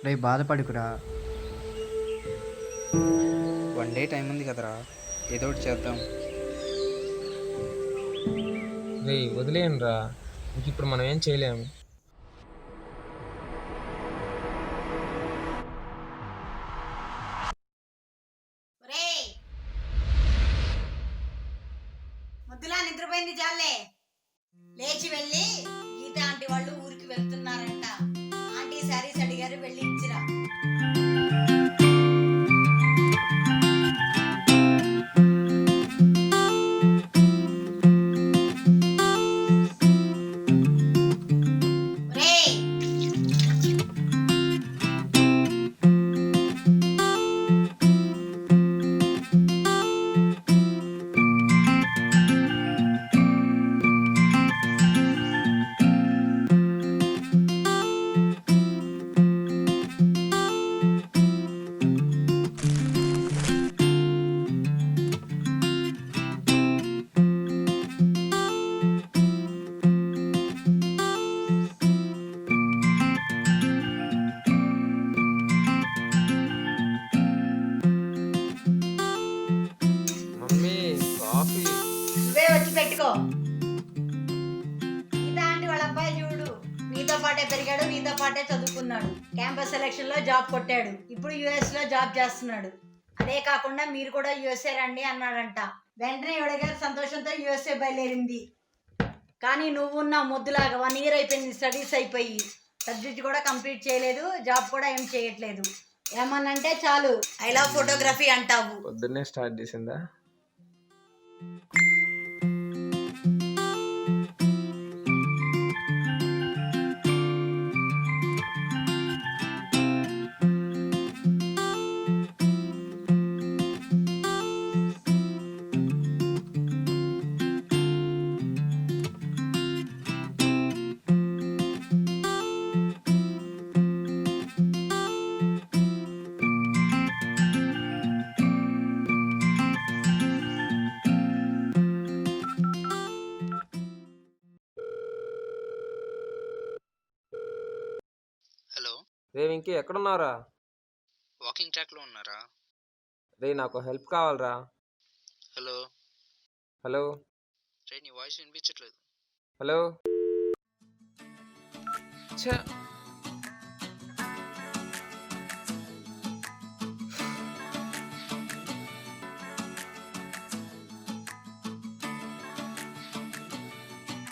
రే బాధపడుకురా. 1 day time ఉంది కదరా, ఏదో ఒకటి చేద్దాం. రే వదిలేయండి రా, ఇంక ఇప్పుడు మనం ఏం చేయలేము. ఒరేయ్ ముద్దులా నిద్రపోయింది జాలే, లేచి వెళ్ళి గీత ఆంటీ వాళ్ళు ఊరికి వెళ్తున్నారంట. ఆంటీ శారీస్ అడిగారు, వెళ్ళి ఇచ్చిరా. ఒరేయ్ మమ్మీ కాఫీ. నువ్వే వచ్చి పెట్టుకో. గీత ఆంటీ వాళ్ళ అబ్బాయి చూడు, నీతో పాటే పెరిగాడు, నీతో పాటే చదువుకున్నాడు, క్యాంపస్ సెలక్షన్ లో జాబ్ కొట్టాడు, ఇప్పుడు యుఎస్ లో జాబ్ చేస్తున్నాడు. అదే కాకుండా మీరు కూడా యుఎస్ఏ రండి అన్నాడంట. వెంటనే గారు సంతోషంతో యుఎస్ఏ బయలుదేరింది. కానీ నువ్వున్న ముద్దులాగా 1 year అయిపోయింది స్టడీస్ అయిపోయి, సబ్జెక్ట్ కూడా కంప్లీట్ చేయలేదు, జాబ్ కూడా ఏం చేయట్లేదు. ఏమన్నంటే చాలు ఐ లవ్ ఫోటోగ్రఫీ అంటావు. పొద్దున్నే స్టార్ట్ చేసిందా? హలో, రే వెంకీ ఎక్కడున్నారా? వాకింగ్ ట్రాక్లో ఉన్నారా? రే నాకు హెల్ప్ కావాలరా. హలో హలో రే, నీ వాయిస్ వినిపించట్లేదు. హలో. ఛ!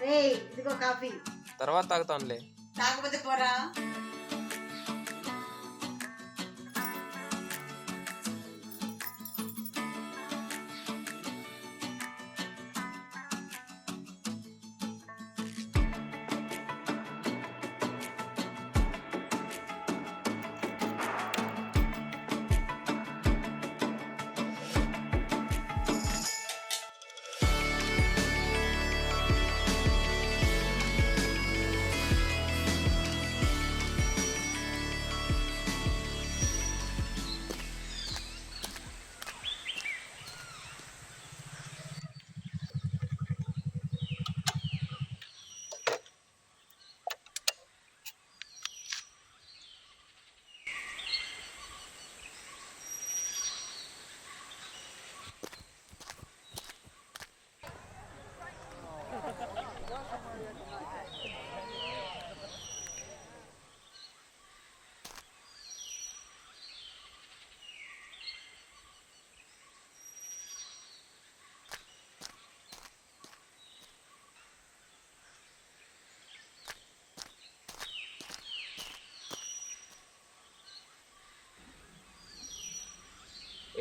రేయ్ ఇదిగో కాఫీ, తర్వాత తాగుతానులే. తాగకపోతే పోరా.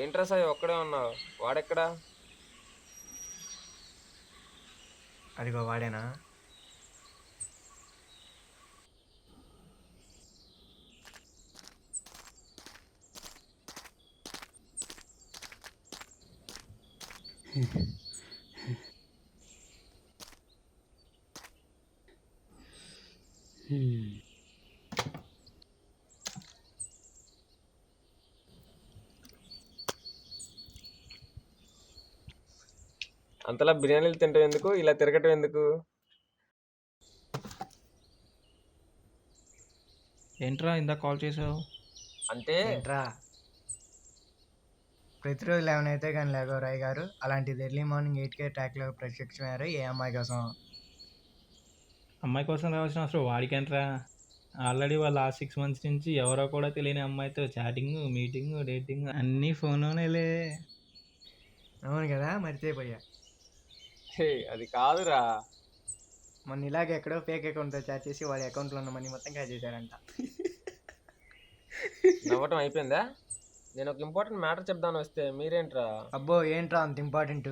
ఏంట్రా సాయి ఒక్కడే ఉన్నావు? వాడెక్కడా? అదిగో వాడేనా? అంతలా బిర్యానీలు తింటాం ఎందుకు, ఇలా తిరగటం ఎందుకు? ఏంట్రా ఇందాక కాల్ చేసావు? అంటే ఏంట్రా ప్రతిరోజు 11 అయితే కానీ లేగో రాయ్ గారు, అలాంటిది ఎర్లీ మార్నింగ్ 8కే ట్రాక్లో ప్రత్యక్షమయ్యారు ఏ అమ్మాయి కోసం? అమ్మాయి కోసం రావాల్సిన అవసరం వాడికేంట్రా? ఆల్రెడీ వాళ్ళు ఆ 6 months నుంచి ఎవరో కూడా తెలియని అమ్మాయితో చాటింగ్, మీటింగ్, డేటింగ్ అన్నీ ఫోన్లోనేలే. అవును కదా, మర్చిపోయా. హే, అది కాదురా. మొన్న ఇలాగే ఎక్కడో ఫేక్ అకౌంట్తో చాట్ చేసి వాడి అకౌంట్లో ఉన్న మనీ మొత్తం క్యాచ్ చేశారంట. నవ్వటం అయిపోయిందా? నేను ఒక ఇంపార్టెంట్ మ్యాటర్ చెప్దాను వస్తే మీరేంట్రా? అబ్బో ఏంట్రా అంత ఇంపార్టెంట్?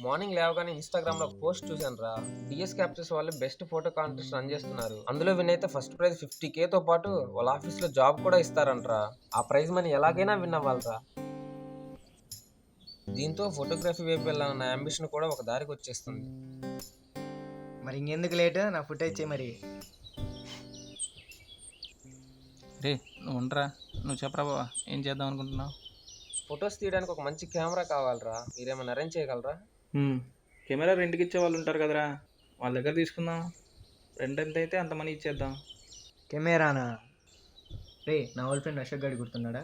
మార్నింగ్ లేవగానే ఇన్స్టాగ్రామ్ లో ఒక పోస్ట్ చూసాను రా. డిఎస్ క్యాప్చర్స్ వాళ్ళు బెస్ట్ ఫోటో కాంటెస్ట్ రన్ చేస్తున్నారు. అందులో విన్ అయితే ఫస్ట్ ప్రైజ్ 50K తో పాటు వాళ్ళ ఆఫీస్ లో జాబ్ కూడా ఇస్తారంట్రా. ఆ ప్రైజ్ మనీ ఎలాగైనా విన్ అవ్వాలరా. దీంతో ఫోటోగ్రఫీ వైపు వెళ్ళాలన్న అంబిషన్ కూడా ఒక దారికి వచ్చేస్తుంది. మరి ఇంకెందుకు లేట్, నా ఫుటేజ్ చేయి మరి. రే నువ్వు ఉండరా, నువ్వు చెప్పరా బావా, ఏం చేద్దాం అనుకుంటున్నావు? ఫొటోస్ తీయడానికి ఒక మంచి కెమెరా కావాలరా. మీరేమైనా అరేంజ్ చేయగలరా? కెమెరా రెంట్కి ఇచ్చే వాళ్ళు ఉంటారు కదరా, వాళ్ళ దగ్గర తీసుకుందాం. రెంట్ ఎంత అయితే అంత మనీ ఇచ్చేద్దాం. కెమెరానా? రే నా ఓల్డ్ ఫ్రెండ్ అశోక్ గారి గుర్తున్నాడా?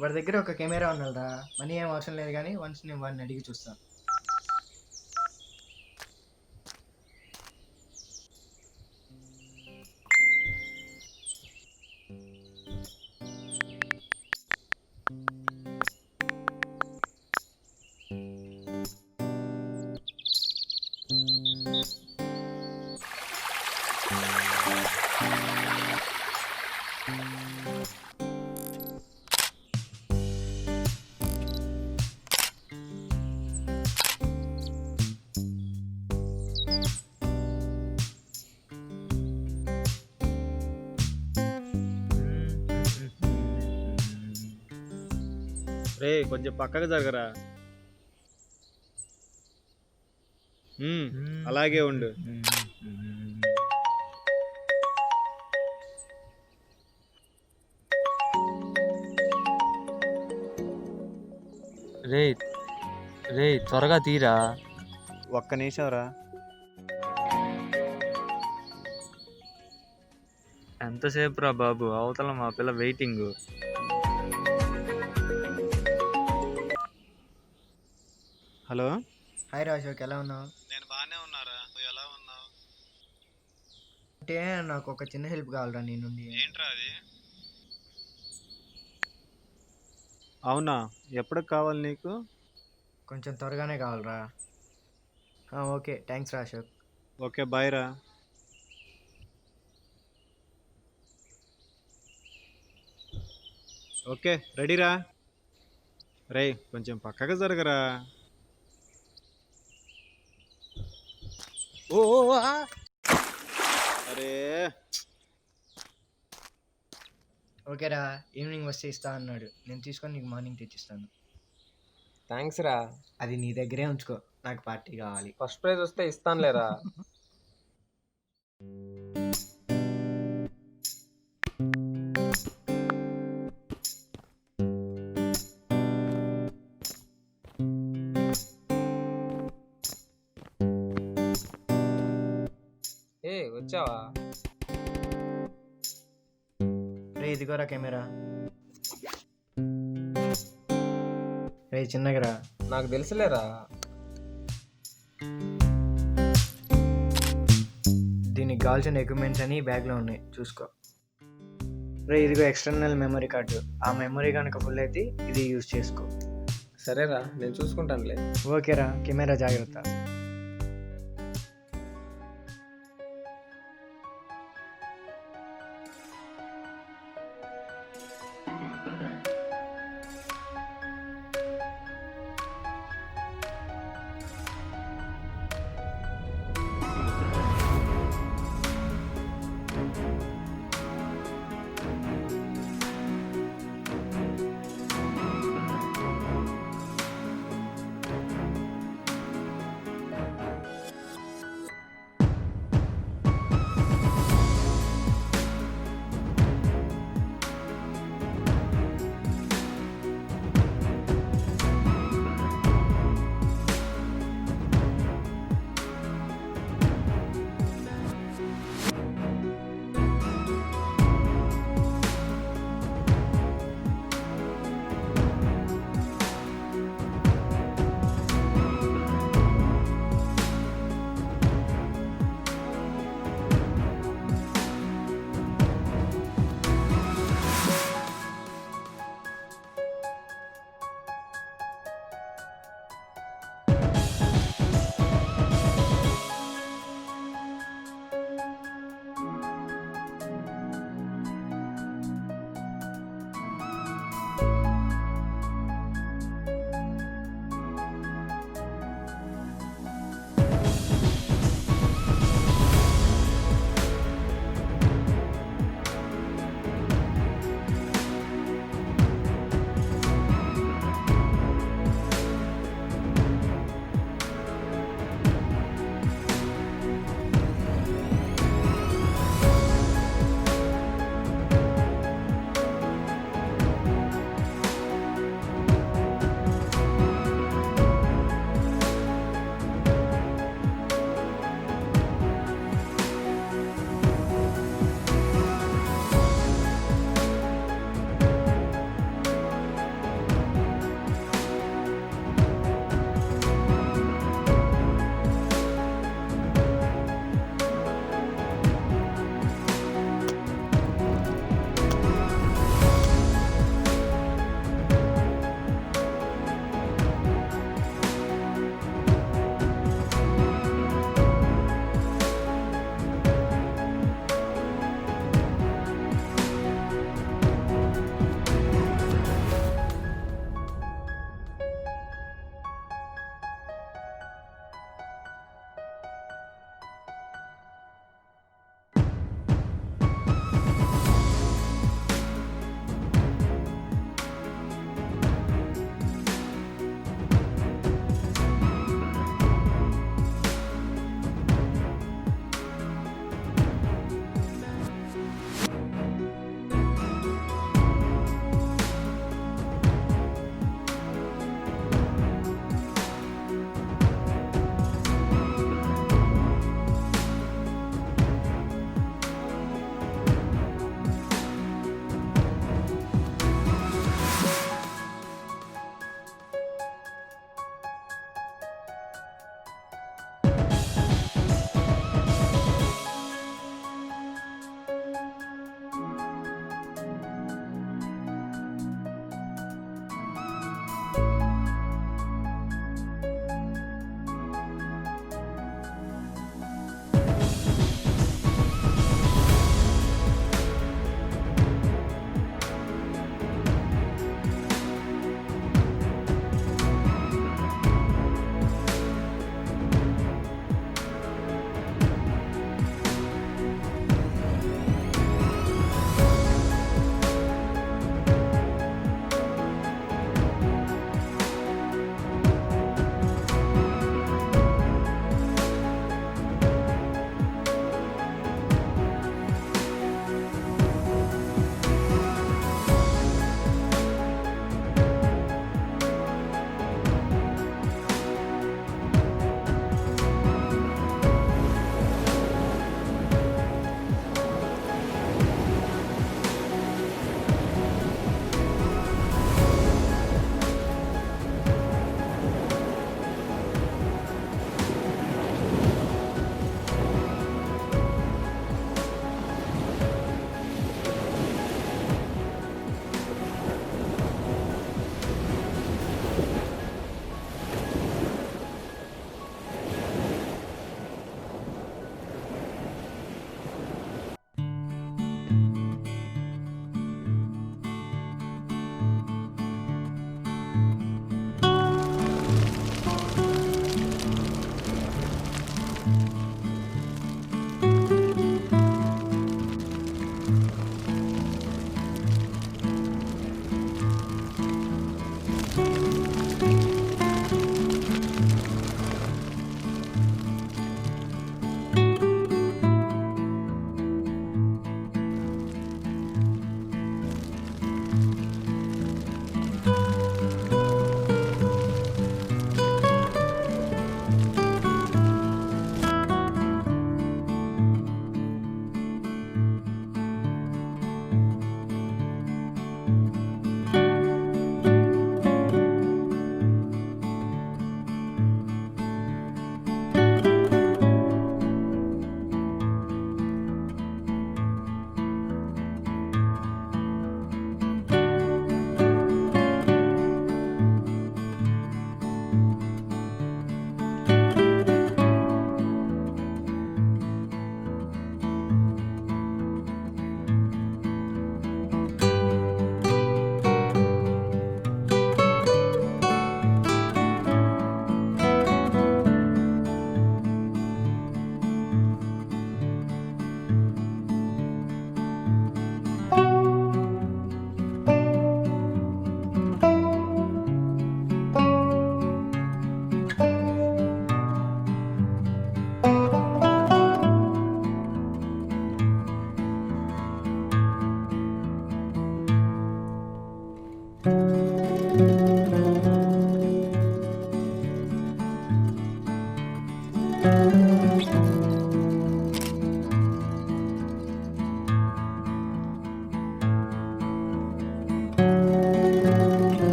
వాడి దగ్గర ఒక కెమెరా ఉన్నదా. మనీ ఏం అవసరం లేదు కానీ వన్స్ నేను వాడిని అడిగి చూస్తాను. రే కొంచెం పక్కకు జరగరా. అలాగే ఉండు. రే రే త్వరగా తీరా. ఒక్క నిమిషం రా. ఎంతసేపు రా బాబు, అవతల మా పిల్ల వెయిటింగ్. హలో. హాయ్ రా అశోక్, ఎలా ఉన్నావు? నేను బాగానే ఉన్నారా, నువ్వు ఎలా ఉన్నావు? అంటే నాకు ఒక చిన్న హెల్ప్ కావాలరా నీ నుండి. ఏంట్రా అది? అవునా, ఎప్పటికి కావాలి నీకు? కొంచెం త్వరగానే కావాలరా. ఓకే థ్యాంక్స్ రా అశోక్. ఓకే బాయ్ రా. ఓకే రెడీరా. రే కొంచెం పక్కకు జరగరా. ఓ అరే ఓకేరా, ఈవినింగ్ వస్తే ఇస్తా అన్నాడు. నేను తీసుకొని నీకు మార్నింగ్ తెచ్చిస్తాను. థ్యాంక్స్ రా. అది నీ దగ్గరే ఉంచుకో, నాకు పార్టీ కావాలి. ఫస్ట్ ప్రైజ్ వస్తే ఇస్తానులేరా. ఏ వచ్చావా? రే ఇదిగోరా కెమెరా. రే చిన్నగరా. నాకు తెలుసులేరా. దీనికి కావాల్సిన ఎక్విప్మెంట్స్ అని బ్యాగ్లో ఉన్నాయి, చూసుకో. రే ఇదిగో ఎక్స్టర్నల్ మెమరీ కార్డు. ఆ మెమరీ కనుక ఫుల్ అయితే ఇది యూజ్ చేసుకో. సరేరా, నేను చూసుకుంటానులే. ఓకేరా, కెమెరా జాగ్రత్త.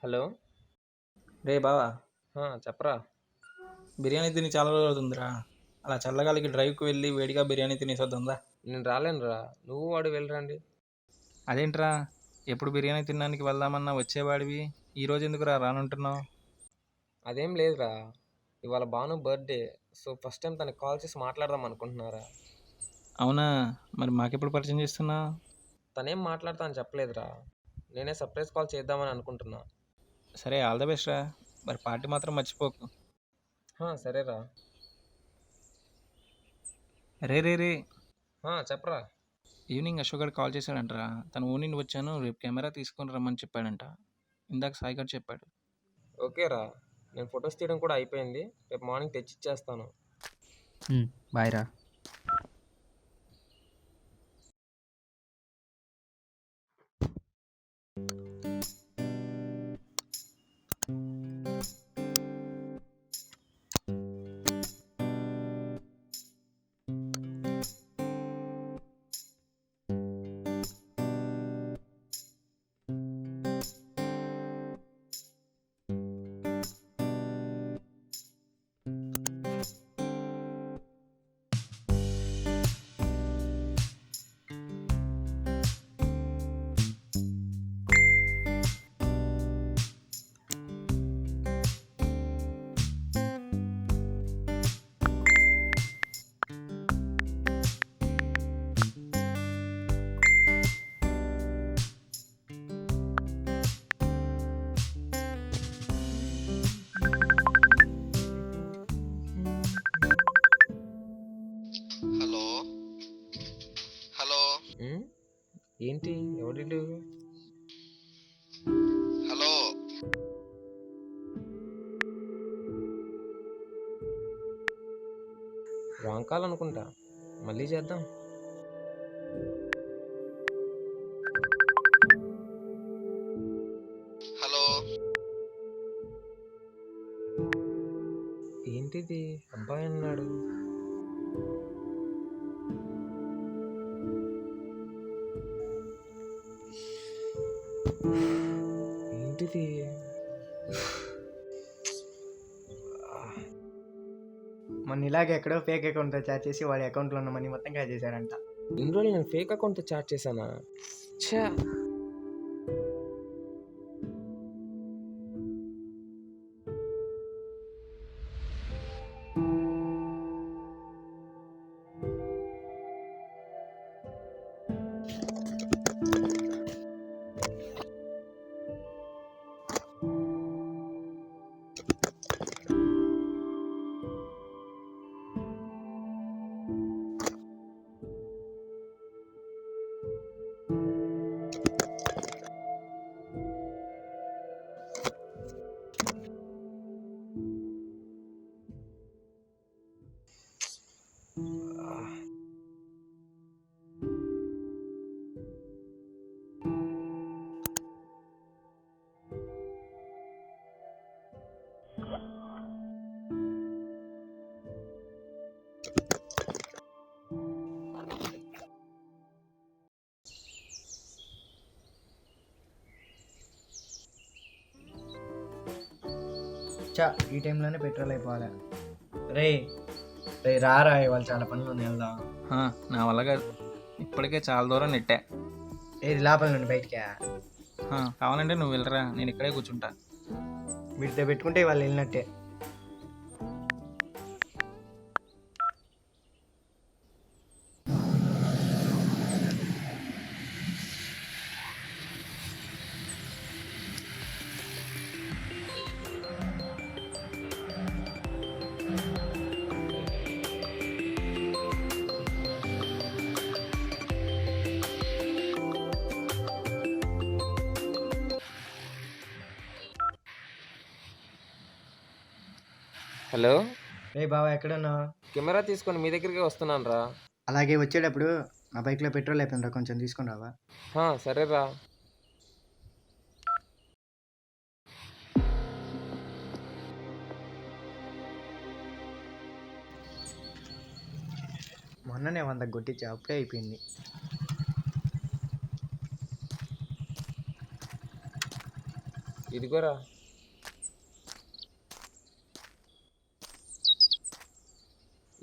హలో. రే బావా, చెప్పరా. బిర్యానీ తిని చాలా రోజులు అవుతుందిరా. అలా చల్లగాలికి డ్రైవ్కి వెళ్ళి వేడిగా బిర్యానీ తినేసొద్దా? నేను రాలేనురా, నువ్వు వాడు వెళ్ళరండి. అదేంట్రా, ఎప్పుడు బిర్యానీ తినడానికి వెళ్దామన్నా వచ్చేవాడివి, ఈరోజు ఎందుకురా రానంటున్నావు? అదేం లేదురా, ఇవాళ Bhanu birthday. So first time తనకి కాల్ చేసి మాట్లాడదాం అనుకుంటున్నారా. అవునా, మరి మాకెప్పుడు పరిచయం చేస్తున్నావు? తనేం మాట్లాడతా అని చెప్పలేదురా, నేనే సర్ప్రైజ్ కాల్ చేద్దామని అనుకుంటున్నా. సరే, ఆల్ ద బెస్ట్ రా. మరి పార్టీ మాత్రం మర్చిపోకు. సరేరా. రే రే రే, చెప్పరా. Evening Ashok garu call చేశాడంటరా. తను ఊరి వచ్చాను, రేపు కెమెరా తీసుకొని రమ్మని చెప్పాడంట. ఇందాక సాయి గారు చెప్పాడు. ఓకేరా, నేను ఫొటోస్ తీయడం కూడా అయిపోయింది, రేపు మార్నింగ్ తెచ్చిచ్చేస్తాను. బాయ్ రా. హలో హలో ఏంటి, ఎవరిడు? హలో రాంగ్ కాల్ అనుకుంటా, మళ్ళీ చేద్దాం. హలో ఏంటిది, అబ్బాయి అన్నాడు. ఏంటిది? మొన్న ఇలాగే ఎక్కడో ఫేక్ అకౌంట్తో చాట్ చేసి వాడి అకౌంట్లో ఉన్న మనీ మొత్తం క్యాచ్ చేశారంట. ఇన్ని రోజులు నేను ఫేక్ అకౌంట్తో చాట్ చేశానా? ఛా. చా, ఈ టైంలోనే పెట్రోల్ అయిపోవాలి. రే, రే రారా, ఇవాళ చాలా పనులు ఉన్నాయి, వెళ్దాం. ఆ, నా వల్ల కాదు, ఇప్పటికే చాలా దూరం నెట్టా. ఏది లోపల నుండి బయటికా? కావాలంటే నువ్వు వెళ్ళరా, నేను ఇక్కడే కూర్చుంటా. వీటితో పెట్టుకుంటే వాళ్ళు వెళ్ళినట్టే. హలో, రే బావా, ఎక్కడున్నావు? కెమెరా తీసుకొని మీ దగ్గరికి వస్తున్నాను రా. అలాగే వచ్చేటప్పుడు నా బైక్లో పెట్రోల్ అయిపోయిందిరా, కొంచెం తీసుకుని రావా? సరేరా. మొన్ననే 100 కొట్టించా, అప్పుడే అయిపోయింది. ఇదిగోరా.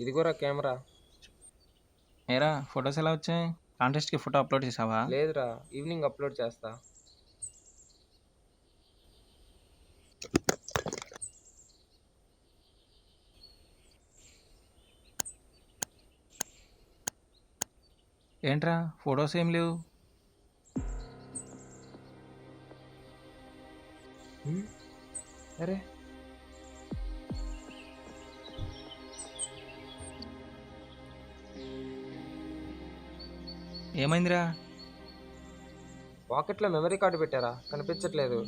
ఇదిగోరా కెమెరా. ఏరా, ఫొటోస్ ఎలా వచ్చాయి? కాంటెస్ట్కి ఫోటో అప్లోడ్ చేసావా? లేదురా, ఈవినింగ్ అప్లోడ్ చేస్తా. ఏంట్రా, ఫొటోస్ ఏం లేవు? అరే, ఏమైందిరా? పాకెట్లో మెమరీ కార్డు పెట్టారా, కనిపించట్లేదు.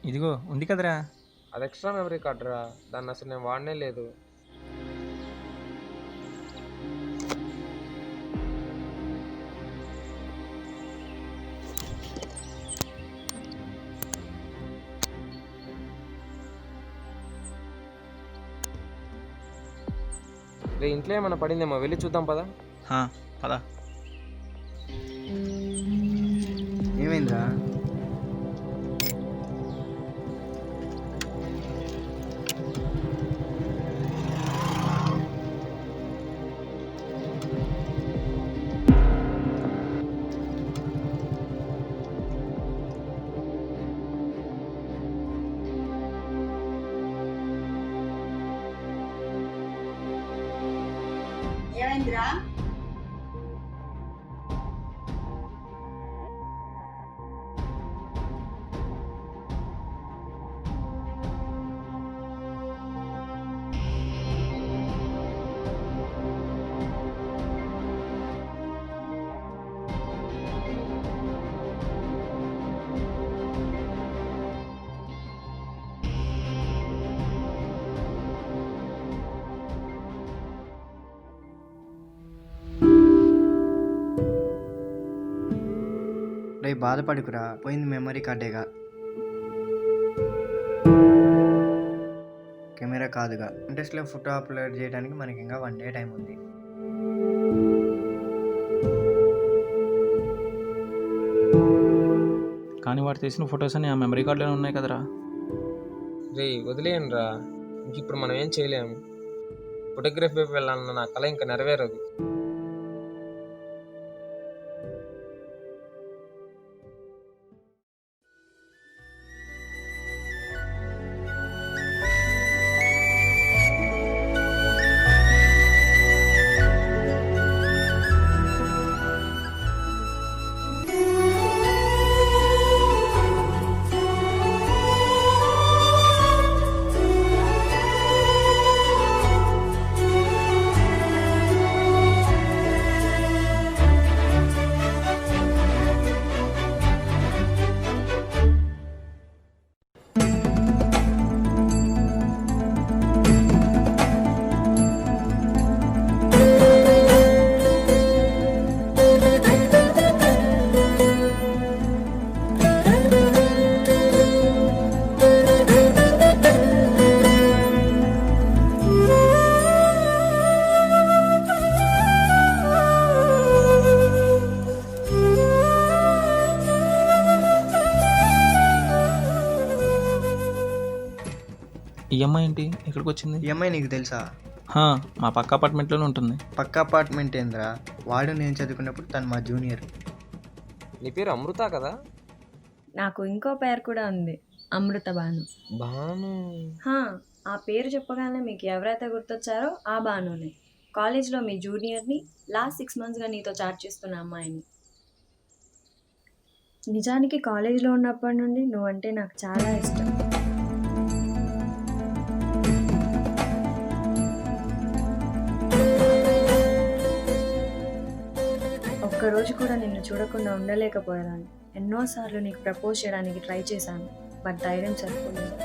ఇదిగో ఉంది కదరా. అది ఎక్స్ట్రా మెమరీ కార్డు రా, దాన్ని అసలు నేను వాడనే లేదు. రే, ఇంట్లో ఏమైనా పడిందేమో, వెళ్ళి చూద్దాం పదా. పదా. ఏమైందిరా? ఏమైందిరా? రే బాధపడుకురా, పోయింది మెమరీ కార్డేగా, కెమెరా కాదుగా. ఇంట్రెస్ట్లో ఫోటో అప్లోడ్ చేయడానికి మనకి ఇంకా 1 డే టైం ఉంది. కానీ వాడు తీసిన ఫొటోస్ అన్ని ఆ మెమరీ కార్డులో ఉన్నాయి కదరా. రే, వదిలేయండి రా, ఇంక ఇప్పుడు మనం ఏం చేయలేము. ఫోటోగ్రఫీ వైపు వెళ్ళాలన్న నా కళ ఇంకా నెరవేరదు. ఈ అమ్మాయి ఏంటి ఇక్కడికి వచ్చింది? ఈ అమ్మాయి నీకు తెలుసా? హా, మా పక్క అపార్ట్మెంట్లోనే ఉంటుంది. పక్క అపార్ట్మెంట్ ఏంద్రా, వాడు నేను చదువుకున్నప్పుడు తను మా జూనియర్. నీ పేరు అమృత కదా? నాకు ఇంకో పేరు కూడా ఉంది, అమృత భాను. బాను. హా, ఆ పేరు చెప్పగానే మీకు ఎవరైతే గుర్తొచ్చారో ఆ భానునే. కాలేజ్లో మీ జూనియర్ని, లాస్ట్ 6 monthsగా నీతో చాట్ చేస్తున్న అమ్మాయిని. నిజానికి కాలేజ్లో ఉన్నప్పటి నుండి నువ్వంటే నాకు చాలా ఇష్టం. ఒక్కరోజు కూడా నిన్ను చూడకుండా ఉండలేకపోయేదాన్ని. ఎన్నోసార్లు నీకు ప్రపోజ్ చేయడానికి ట్రై చేశాను, బట్ ధైర్యం సరిపోలేదు.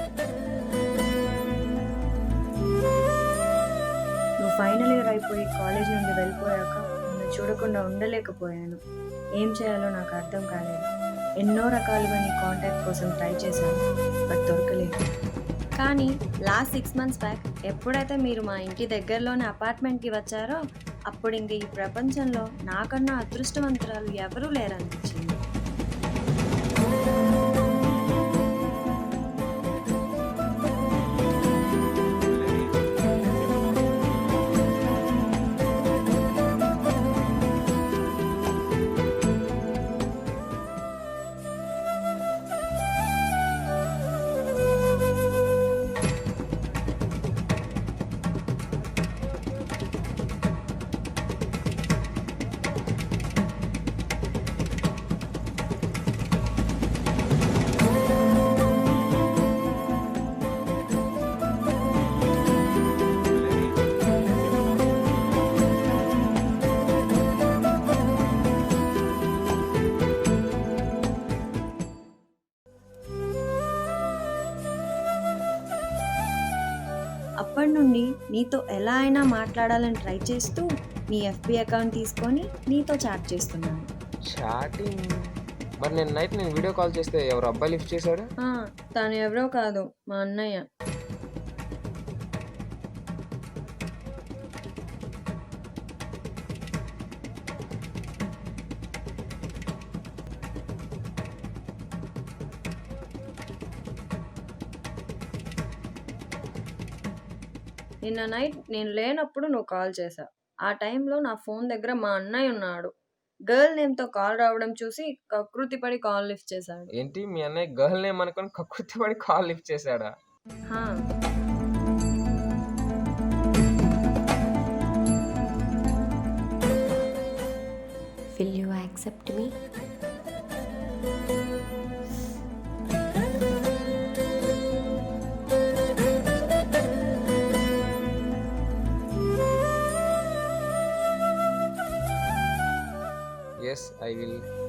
నువ్వు ఫైనల్ ఇయర్ అయిపోయి కాలేజ్ నుండి వెళ్ళిపోయాక నిన్ను చూడకుండా ఉండలేకపోయాను. ఏం చేయాలో నాకు అర్థం కాలేదు. ఎన్నో రకాలుగా నీ కాంటాక్ట్ కోసం ట్రై చేశాను, బట్ దొరకలేదు. కానీ లాస్ట్ 6 months బ్యాక్ ఎప్పుడైతే మీరు మా ఇంటి దగ్గరలోనే అపార్ట్మెంట్కి వచ్చారో అప్పుడు ఇంక ఈ ప్రపంచంలో నాకన్నా అదృష్టవంతురాలు ఎవరూ లేరనిపించింది. అప్పటి నుండి నీతో ఎలా అయినా మాట్లాడాలని ట్రై చేస్తూ నీ FB అకౌంట్ తీసుకొని నీతో చాట్ చేస్తున్నాను. చాటింగ్. మరి నేను వీడియో కాల్ చేస్తే ఎవరు అబ్బాయి లిఫ్ట్ చేశాడు? తను ఎవరో కాదు, మా అన్నయ్య. నిన్న నైట్ నేను లేనప్పుడు నువ్వు కాల్ చేశావు. ఆ టైంలో నా ఫోన్ దగ్గర మా అన్నయ్య ఉన్నాడు. గర్ల్ నేమ్తో కాల్ రావడం చూసి కకృతి పడి కాల్ లిఫ్ట్ చేశాడు. ఏంటి, మీ అన్నయ్య గర్ల్ నేమ్ అనుకొని కకృతి పడి కాల్ లిఫ్ట్ చేశాడా? హా, Will you accept me? Yes, I will.